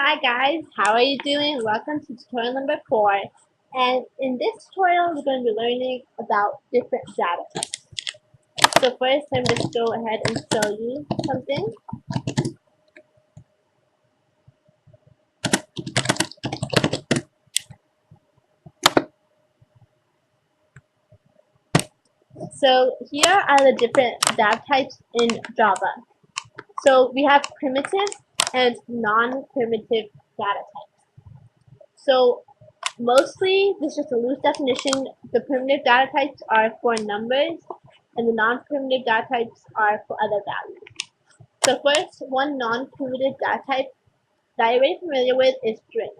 Hi guys, how are you doing? Welcome to tutorial number 4. And in this tutorial, we're going to be learning about different data types. So first, let me just go ahead and show you something. So here are the different data types in Java. So we have primitive and non-primitive data types. So mostly, this is just a loose definition. The primitive data types are for numbers, and the non-primitive data types are for other values. So first, one non-primitive data type that you're already familiar with is string.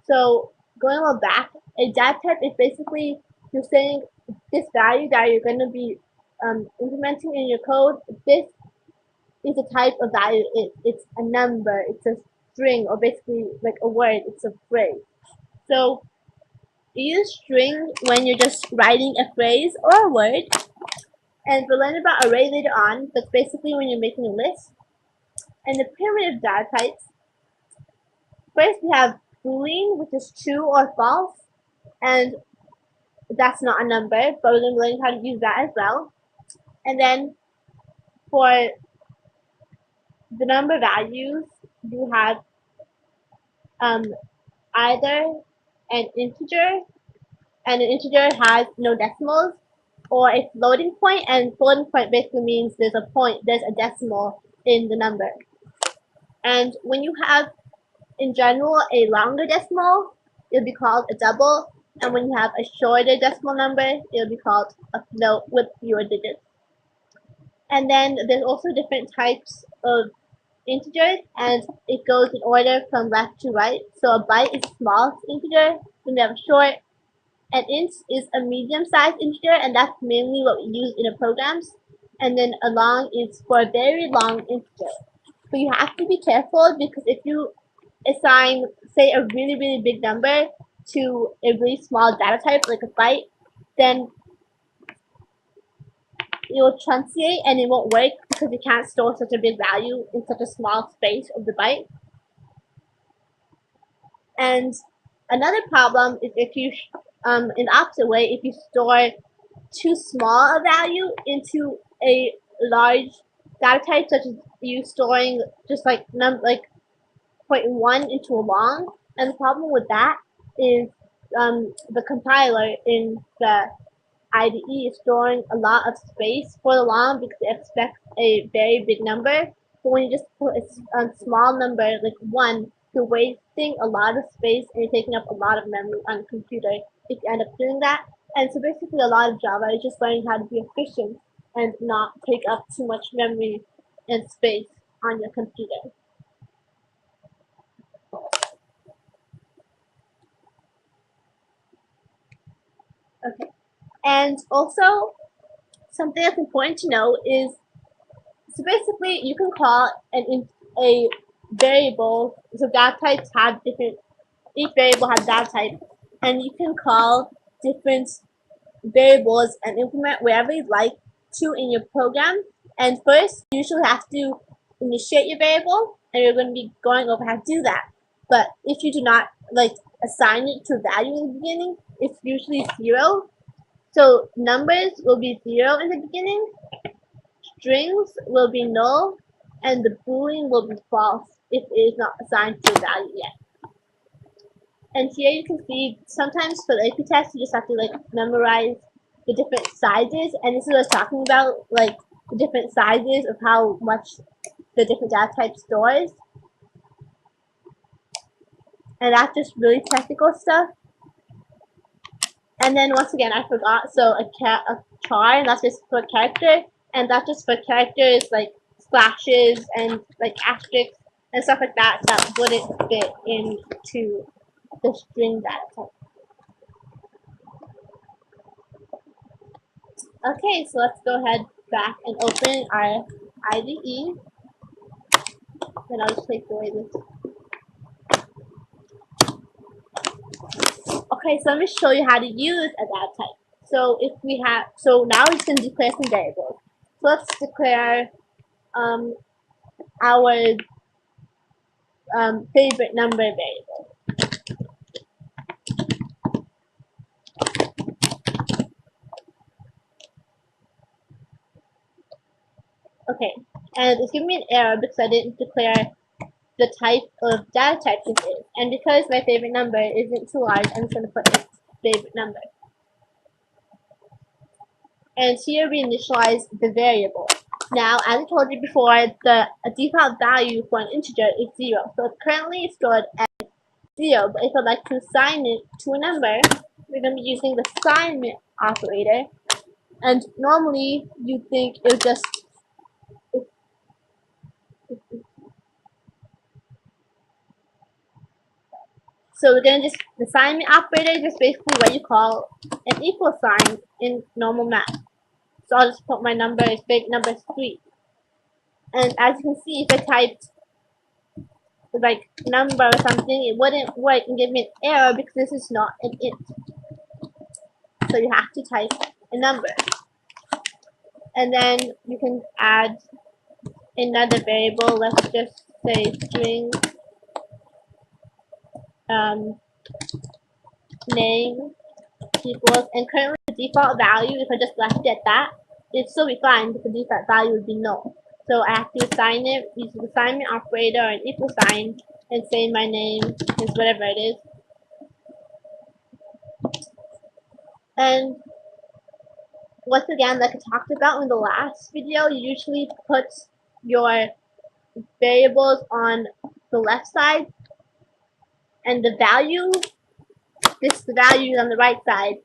So going a little back, a data type is basically you're saying this value that you're going to be implementing in your code. This is the type of value it's a number, it's a string, or basically like a word, it's a phrase. So you use string when you're just writing a phrase or a word, and we'll learn about array later on. That's basically when you're making a list. And the primitive data types, first we have Boolean, which is true or false, and that's not a number, but we're going to learn how to use that as well. And then for the number values, you have either an integer, and an integer has no decimals, or a floating point, and floating point basically means there's a decimal in the number. And when you have, in general, a longer decimal, it'll be called a double, and when you have a shorter decimal number, it'll be called a float with fewer digits. And then there's also different types of integers, and it goes in order from left to right. So a byte is the smallest integer, then we have a short. An int is a medium-sized integer, and that's mainly what we use in our programs. And then a long is for a very long integer. But you have to be careful, because if you assign, say, a really, really big number to a really small data type, like a byte, then it will truncate and it won't work because you can't store such a big value in such a small space of the byte. And another problem is if you, in the opposite way, if you store too small a value into a large data type, such as you storing just like 0.1 into a long. And the problem with that is the compiler in the IDE is storing a lot of space for the long because it expects a very big number. But when you just put a small number like 1, you're wasting a lot of space and you're taking up a lot of memory on the computer if you end up doing that. And so basically a lot of Java is just learning how to be efficient and not take up too much memory and space on your computer. Okay. And also, something that's important to know is, so basically you can call a variable, so data types have different, each variable has data type, and you can call different variables and implement wherever you'd like to in your program. And first, you usually have to initiate your variable, and you're going to be going over how to do that. But if you do not assign it to a value in the beginning, it's usually 0. So numbers will be 0 in the beginning, strings will be null, and the Boolean will be false if it is not assigned to a value yet. And here you can see sometimes for the AP test you just have to memorize the different sizes, and this is what I was talking about, the different sizes of how much the different data type stores. And that's just really technical stuff. And then once again, I forgot, so a char, and that's just for character, and that's just for characters like slashes and asterisks and stuff like that that wouldn't fit into the string data type. Okay, so let's go ahead back and open our IDE. Then I'll just take away this. Okay, so let me show you how to use a data type. So if we have, so now we can declare some variables. So let's declare our favorite number variable. Okay, and it's giving me an error because I didn't declare the type of data type this is. And because my favorite number isn't too large, I'm just going to put its favorite number. And here we initialize the variable. Now, as I told you before, the default value for an integer is 0. So it's currently stored as 0, but if I'd like to assign it to a number, we're going to be using the assignment operator. And normally, you think it would just... So we're going to just, the assignment operator is just basically what you call an equal sign in normal math. So I'll just put my number as big number 3. And as you can see, if I typed like number or something, it wouldn't work and give me an error because this is not an int. So you have to type a number. And then you can add another variable, let's just say string name equals, and currently the default value, if I just left it at that, it'd still be fine, but the default value would be null. So I have to assign it using the assignment operator or an equal sign and say my name is whatever it is. And once again, like I talked about in the last video, you usually put your variables on the left side and the value, the value is on the right side,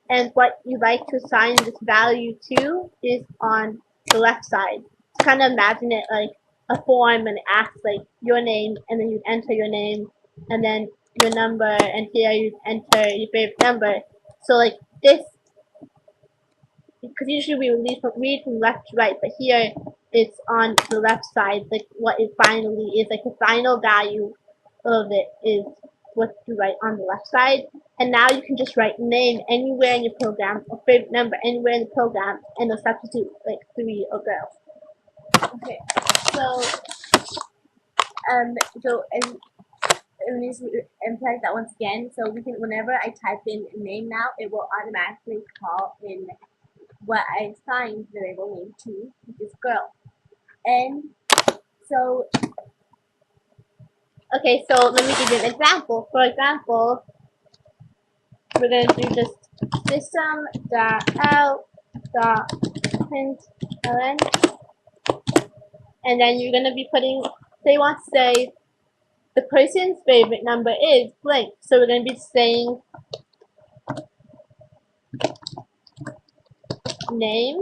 and what you like to assign this value to is on the left side. To kind of imagine it like a form, and it asks like your name, and then you enter your name, and then your number, and here you enter your favorite number. So like this, because usually we read from left to right, but here it's on the left side, like what it finally is, like the final value of it is what you write on the left side. And now you can just write name anywhere in your program, or favorite number anywhere in the program, and it'll substitute like 3 or girl. Okay, so let me just emphasize that once again. So we can, whenever I type in a name now, it will automatically call in what I assigned the variable name to, which is girl. And so, okay, so let me give you an example. For example, we're going to do just system.out.println, and then you're going to be putting, they want to say the person's favorite number is blank. So we're going to be saying name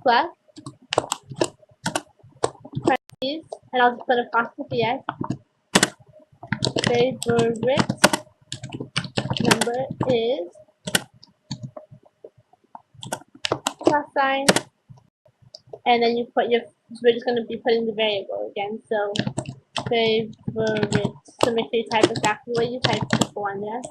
plus parentheses, and I'll just put apostrophe s, favorite number is plus sign, and then you put your, so we're just going to be putting the variable again, so favorite, so make sure you type exactly what you typed before in there.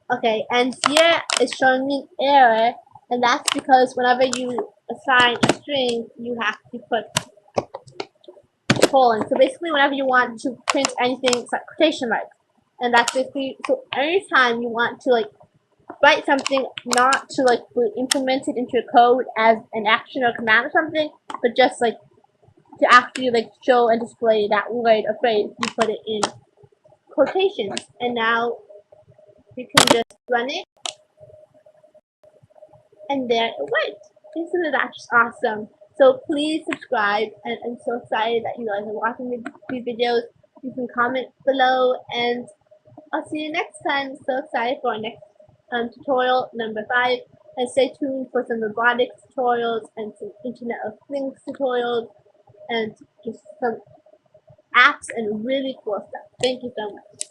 Okay, and here it's showing me an error, and that's because whenever you assign a string, you have to put colon. So basically, whenever you want to print anything, it's like quotation marks, and that's basically, so anytime you want to like write something, not to like implement it into your code as an action or command or something, but just like to actually like show and display that word or phrase, you put it in quotations, and now you can just run it, and there it went. Isn't that just awesome? So please subscribe, and I'm so excited that you guys are watching these videos. You can comment below, and I'll see you next time. So excited for our next tutorial number 5, and stay tuned for some robotics tutorials and some Internet of Things tutorials and just some apps and really cool stuff. Thank you so much.